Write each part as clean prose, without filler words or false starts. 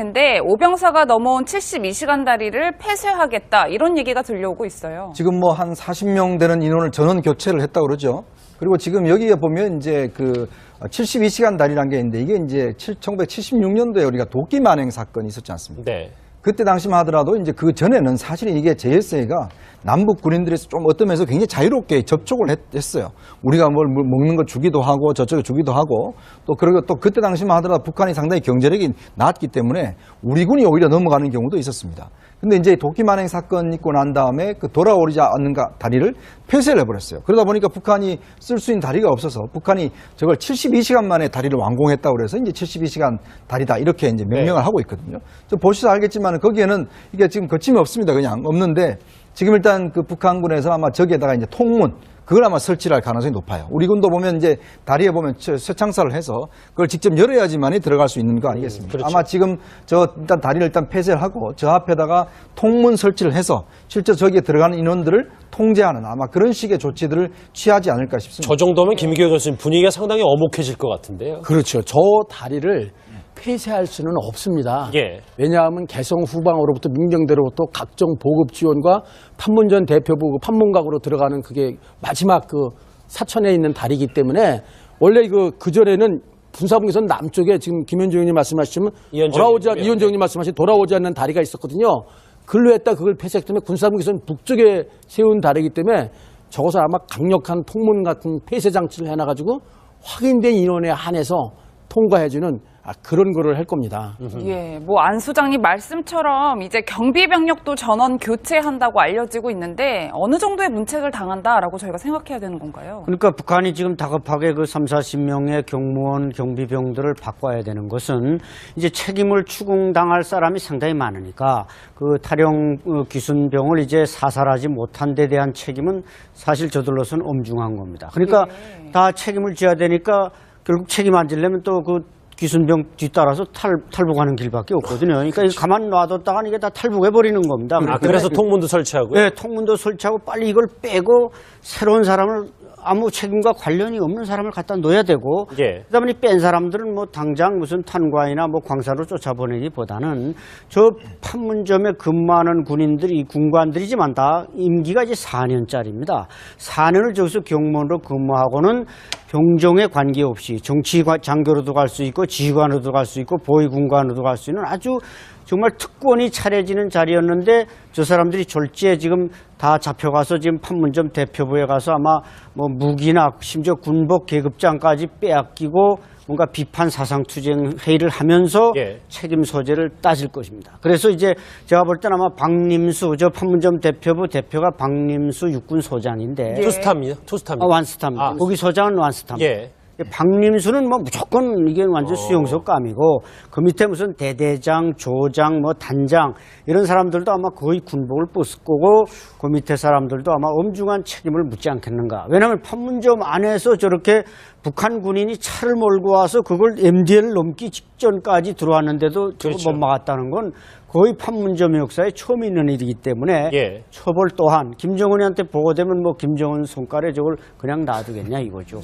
근데 오병사가 넘어온 72시간 다리를 폐쇄하겠다 이런 얘기가 들려오고 있어요. 지금 뭐 한 40명 되는 인원을 전원 교체를 했다고 그러죠. 그리고 지금 여기에 보면 이제 그 72시간 다리란 게 있는데 이게 이제 1976년도에 우리가 도끼 만행 사건이 있었지 않습니까? 네. 그때 당시만 하더라도 이제 그 전에는 사실 이게 JSA가 남북 군인들에서 좀 어떤 면에서 굉장히 자유롭게 접촉을 했어요. 우리가 뭘 먹는 거 주기도 하고 저쪽에 주기도 하고 또 그리고 또 그때 당시만 하더라도 북한이 상당히 경제력이 낮기 때문에 우리 군이 오히려 넘어가는 경우도 있었습니다. 근데 이제 도끼 만행 사건 있고 난 다음에 그 돌아오지 않는 다리를 폐쇄를 해버렸어요. 그러다 보니까 북한이 쓸 수 있는 다리가 없어서 북한이 저걸 72시간 만에 다리를 완공했다고 그래서 이제 72시간 다리다 이렇게 이제 명명을 하고 있거든요. 보셔서 알겠지만 거기에는 이게 지금 거침이 없습니다. 그냥 없는데 지금 일단 그 북한군에서 아마 저기에다가 이제 통문 그걸 아마 설치를 할 가능성이 높아요. 우리 군도 보면 이제 다리에 보면 쇠창살을 해서 그걸 직접 열어야지만이 들어갈 수 있는 거 아니겠습니까? 그렇죠. 아마 지금 일단 다리를 일단 폐쇄를 하고 저 앞에다가 통문 설치를 해서 실제 저기에 들어가는 인원들을 통제하는 아마 그런 식의 조치들을 취하지 않을까 싶습니다. 저 정도면 김기호 교수님 분위기가 상당히 엄혹해질 것 같은데요. 그렇죠. 저 다리를 폐쇄할 수는 없습니다. 예. 왜냐하면 개성 후방으로부터 민경대로부터 각종 보급 지원과 판문점 대표부 판문각으로 들어가는 그게 마지막 그 사천에 있는 다리이기 때문에 원래 그 전에는 군사분계선 남쪽에 지금 김현정 의원님 말씀하시면 이현정 의원님 말씀하신 돌아오지 않는 다리가 있었거든요. 글로 했다 그걸 폐쇄했기 때문에 군사분계선 북쪽에 세운 다리이기 때문에 저것을 아마 강력한 통문 같은 폐쇄 장치를 해놔가지고 확인된 인원에 한해서 통과해주는 그런 거를 할 겁니다. 예, 뭐 안 소장님 말씀처럼 이제 경비 병력도 전원 교체한다고 알려지고 있는데 어느 정도의 문책을 당한다라고 저희가 생각해야 되는 건가요? 그러니까 북한이 지금 다급하게 그 30-40명의 경무원 경비병들을 바꿔야 되는 것은 이제 책임을 추궁당할 사람이 상당히 많으니까 그 탈영 귀순병을 이제 사살하지 못한 데 대한 책임은 사실 저들로서는 엄중한 겁니다. 그러니까 다 책임을 져야 되니까 결국 책임 안 지려면 또 그 귀순병 뒤따라서 탈북하는 길밖에 없거든요. 그러니까 가만 놔뒀다가 이게 다 탈북해버리는 겁니다. 그래서 통문도 설치하고요? 네, 통문도 설치하고 빨리 이걸 빼고 새로운 사람을 아무 책임과 관련이 없는 사람을 갖다 놓아야 되고 그러다 보니 뺀 사람들은 뭐 당장 무슨 탄광이나 뭐 광산으로 쫓아보내기보다는 저 판문점에 근무하는 군인들이 군관들이지만 다 임기가 이제 4년짜리입니다. 4년을 저기서 경무원으로 근무하고는 병종에 관계없이 정치 장교로도 갈 수 있고 지휘관으로도 갈 수 있고 보위군관으로도 갈 수 있는 아주 정말 특권이 차려지는 자리였는데 저 사람들이 졸지에 지금 다 잡혀가서 지금 판문점 대표부에 가서 아마 뭐 무기나 심지어 군복 계급장까지 빼앗기고 뭔가 비판 사상투쟁 회의를 하면서 책임 소재를 따질 것입니다. 그래서 이제 제가 볼 때는 아마 박림수 저 판문점 대표부 대표가 박림수 육군소장인데 투스타입니다. 완스타입니다. 거기 소장은 완스타입니다. 박림수는 뭐 무조건 이게 완전 수용소감이고 그 밑에 무슨 대대장, 조장, 뭐 단장 이런 사람들도 아마 거의 군복을 벗을 거고 그 밑에 사람들도 아마 엄중한 책임을 묻지 않겠는가. 왜냐하면 판문점 안에서 저렇게 북한 군인이 차를 몰고 와서 그걸 MDL을 넘기 직전까지 들어왔는데도 저거 못 막았다는 건 거의 판문점 역사에 처음 있는 일이기 때문에 처벌 또한 김정은이한테 보고되면 뭐 김정은 손가락에 저걸 그냥 놔두겠냐 이거죠.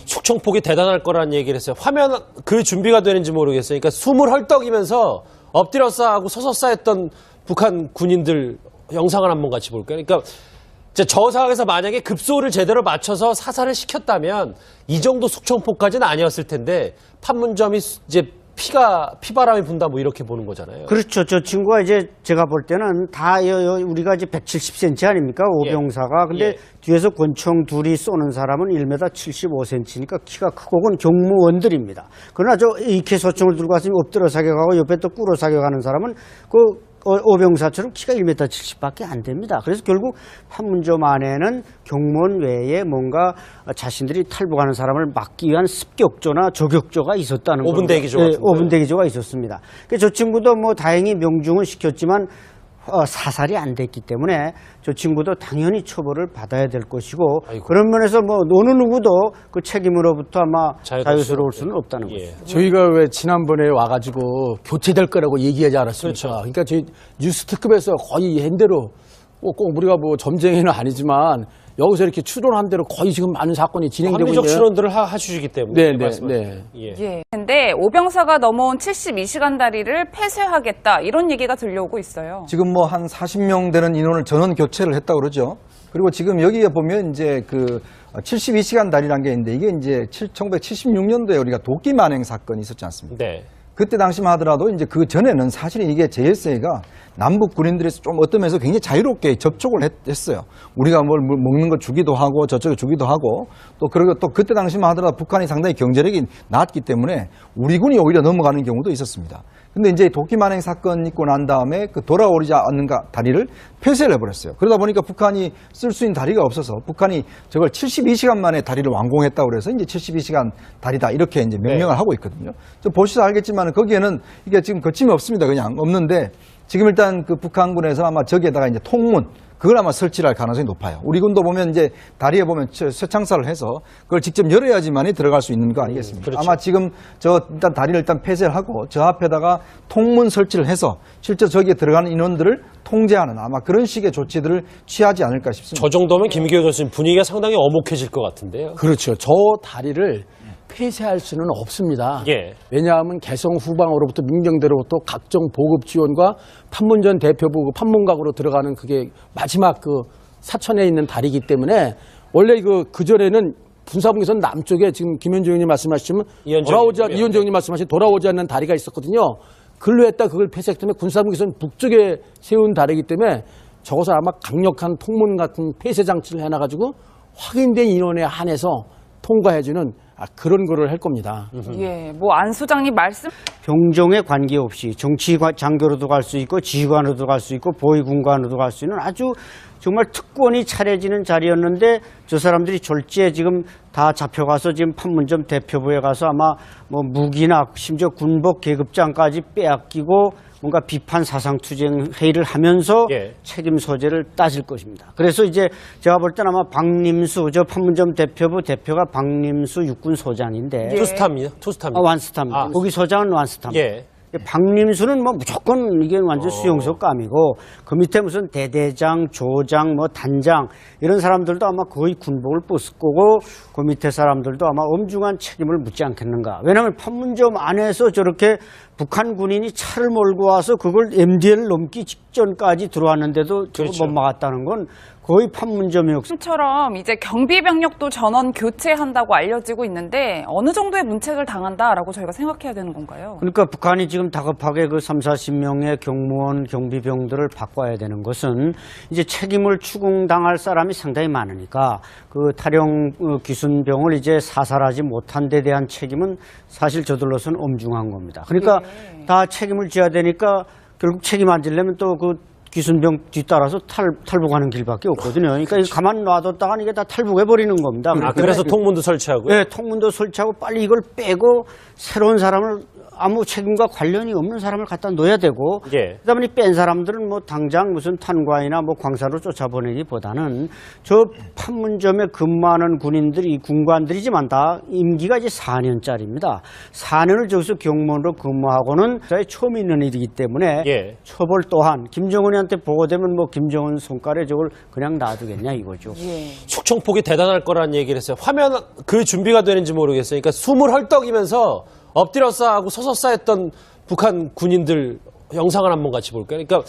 숙청폭이 대단할 거란 얘기를 했어요. 화면 그 준비가 되는지 모르겠어요. 그러니까 숨을 헐떡이면서 엎드려 싸하고 서서 싸했던 북한 군인들 영상을 한번 같이 볼까요? 그러니까 저 상황에서 만약에 급소를 제대로 맞춰서 사살을 시켰다면 이 정도 숙청폭까지는 아니었을 텐데 판문점이 이제 피바람이 분다 뭐 이렇게 보는 거잖아요. 그렇죠. 저 친구가 이제 제가 볼 때는 다 우리가 이제 170cm 아닙니까? 오병사가. 근데 뒤에서 권총 둘이 쏘는 사람은 1m 75cm니까 키가 크고 그건 경무원들입니다. 그러나 저 AK 소총을 들고 왔으면 엎드려 사격하고 옆에 또 꿇어 사격하는 사람은 그 오병사처럼 키가 1m 70밖에 안 됩니다. 그래서 결국 판문점 안에는 경무원 외에 뭔가 자신들이 탈북하는 사람을 막기 위한 습격조나 저격조가 있었다는 거죠. 5분 대기조 같은 5분 대기조가 있었습니다. 저 친구도 뭐 다행히 명중은 시켰지만 사살이 안 됐기 때문에 저 친구도 당연히 처벌을 받아야 될 것이고 그런 면에서 뭐 어느 누구도 그 책임으로부터 아마 자유스러울 수는 없다는 거죠. 저희가 왜 지난번에 와가지고 교체될 거라고 얘기하지 않았습니까? 그러니까 저희 뉴스 특급에서 거의 현대로 꼭 우리가 뭐 점쟁이는 아니지만 여기서 이렇게 추론한 대로 거의 지금 많은 사건이 진행되고 합리적 있네요. 추론들을 하시기 때문에 말씀하시죠. 예. 예. 근데 오병사가 넘어온 72시간 다리를 폐쇄하겠다 이런 얘기가 들려오고 있어요. 지금 뭐 한 40명 되는 인원을 전원 교체를 했다고 그러죠. 그리고 지금 여기에 보면 이제 그 72시간 다리란 게 있는데 이게 이제 1976년도에 우리가 도끼 만행 사건이 있었지 않습니까? 네. 그때 당시만 하더라도 이제 그 전에는 사실 이게 JSA가 남북 군인들에서 좀 어떤 면에서 굉장히 자유롭게 접촉을 했어요. 우리가 뭘 먹는 거 주기도 하고 저쪽에 주기도 하고 또 그리고 또 그때 당시만 하더라도 북한이 상당히 경제력이 낮기 때문에 우리 군이 오히려 넘어가는 경우도 있었습니다. 근데 이제 도끼 만행 사건 있고 난 다음에 그 돌아오지 않는 다리를 폐쇄를 해버렸어요. 그러다 보니까 북한이 쓸 수 있는 다리가 없어서 북한이 저걸 72시간 만에 다리를 완공했다고 그래서 이제 72시간 다리다 이렇게 이제 명명을 하고 있거든요. 보시서 알겠지만 거기에는 이게 지금 거침이 없습니다. 그냥 없는데 지금 일단 그 북한군에서 아마 저기에다가 이제 통문 그걸 아마 설치를 할 가능성이 높아요. 우리 군도 보면 이제 다리에 보면 쇠창살을 해서 그걸 직접 열어야지만이 들어갈 수 있는 거 아니겠습니까? 그렇죠. 아마 지금 일단 다리를 일단 폐쇄를 하고 저 앞에다가 통문 설치를 해서 실제 저기에 들어가는 인원들을 통제하는 아마 그런 식의 조치들을 취하지 않을까 싶습니다. 저 정도면 김기호 교수님 분위기가 상당히 엄혹해질 것 같은데요. 그렇죠. 저 다리를 폐쇄할 수는 없습니다. 예. 왜냐하면 개성 후방으로부터 민경대로부터 각종 보급 지원과 판문점 대표부 판문각으로 들어가는 그게 마지막 그 사천에 있는 다리이기 때문에 원래 그 전에는 군사분계선 남쪽에 지금 김현정 의원님 말씀하시면 이현정 의원님 말씀하신 돌아오지 않는 다리가 있었거든요. 글로 했다 그걸 폐쇄했기 때문에 군사분계선 북쪽에 세운 다리이기 때문에 저것을 아마 강력한 통문 같은 폐쇄 장치를 해놔가지고 확인된 인원에 한해서 통과해주는 그런 거를 할 겁니다. 예, 뭐 안 수장님 말씀 병종에 관계없이 정치 장교로도 갈 수 있고 지휘관으로도 갈 수 있고 보위군관으로도 갈 수 있는 아주 정말 특권이 차려지는 자리였는데 저 사람들이 졸지에 지금 다 잡혀가서 지금 판문점 대표부에 가서 아마 뭐 무기나 심지어 군복 계급장까지 빼앗기고 뭔가 비판 사상투쟁 회의를 하면서 예. 책임 소재를 따질 것입니다. 그래서 이제 제가 볼 때는 아마 박림수 저 판문점 대표부 대표가 박림수 육군 소장인데 투스타입니다. 완스타입니다. 거기 소장은 완스타입니다. 예. 박림수는 뭐 무조건 이게 완전 수용소 감이고 그 밑에 무슨 대대장, 조장, 뭐 단장 이런 사람들도 아마 거의 군복을 벗을 거고 그 밑에 사람들도 아마 엄중한 책임을 묻지 않겠는가. 왜냐하면 판문점 안에서 저렇게 북한 군인이 차를 몰고 와서 그걸 MDL을 넘기 직전까지 들어왔는데도 그렇죠. 못 막았다는 건 거의 판문점이 없어. 처럼 이제 경비 병력도 전원 교체한다고 알려지고 있는데 어느 정도의 문책을 당한다라고 저희가 생각해야 되는 건가요? 그러니까 북한이 지금 다급하게 그 30-40명의 경무원 경비병들을 바꿔야 되는 것은 이제 책임을 추궁당할 사람이 상당히 많으니까 그 탈영 기순병을 이제 사살하지 못한 데 대한 책임은 사실 저들로서는 엄중한 겁니다. 그러니까 다 책임을 져야 되니까 결국 책임 안 지려면 또 그 기순병 뒤따라서 탈북하는 길밖에 없거든요. 그러니까 이거 가만 놔뒀다가 이게 다 탈북해버리는 겁니다. 그래서 통문도 설치하고요? 네, 통문도 설치하고 빨리 이걸 빼고 새로운 사람을 아무 책임과 관련이 없는 사람을 갖다 놓아야 되고 예. 그다음에 뺀 사람들은 뭐 당장 무슨 탄과이나 뭐 광사로 쫓아보내기보다는 저 판문점에 근무하는 군인들이 군관들이지만 다 임기가 이제 4년짜리입니다. 4년을 저기서 경무원으로 근무하고는 처음 있는 일이기 때문에 예. 처벌 또한 김정은이한테 보고되면 뭐 김정은 손가락에 저걸 그냥 놔두겠냐 이거죠. 숙청폭이 대단할 거라는 얘기를 했어요. 화면 그 준비가 되는지 모르겠어요. 그러니까 숨을 헐떡이면서 엎드려 싸하고 서서 싸했던 북한 군인들 영상을 한번 같이 볼까요? 그러니까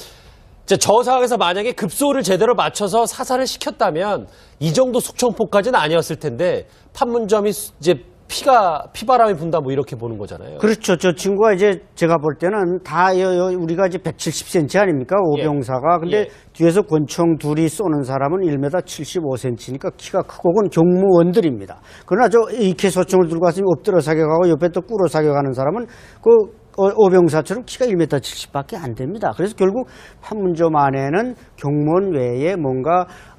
저 상황에서 만약에 급소를 제대로 맞춰서 사살을 시켰다면 이 정도 숙청폭까지는 아니었을 텐데 판문점이 이제 피바람이 분다 뭐 이렇게 보는 거잖아요. 그렇죠. 저 친구가 이제 제가 볼 때는 다 우리가 이제 170cm 아닙니까? 오병사가. 근데 예. 뒤에서 권총 둘이 쏘는 사람은 1m 75cm니까 키가 크고 그건 경무원들입니다. 그러나 저 AK 소총을 들고 왔으면 엎드려 사격하고 옆에 또 꿇어 사격하는 사람은 그 오병사처럼 키가 1m 70밖에 안 됩니다. 그래서 결국 판문점 안에는 경무원 외에 뭔가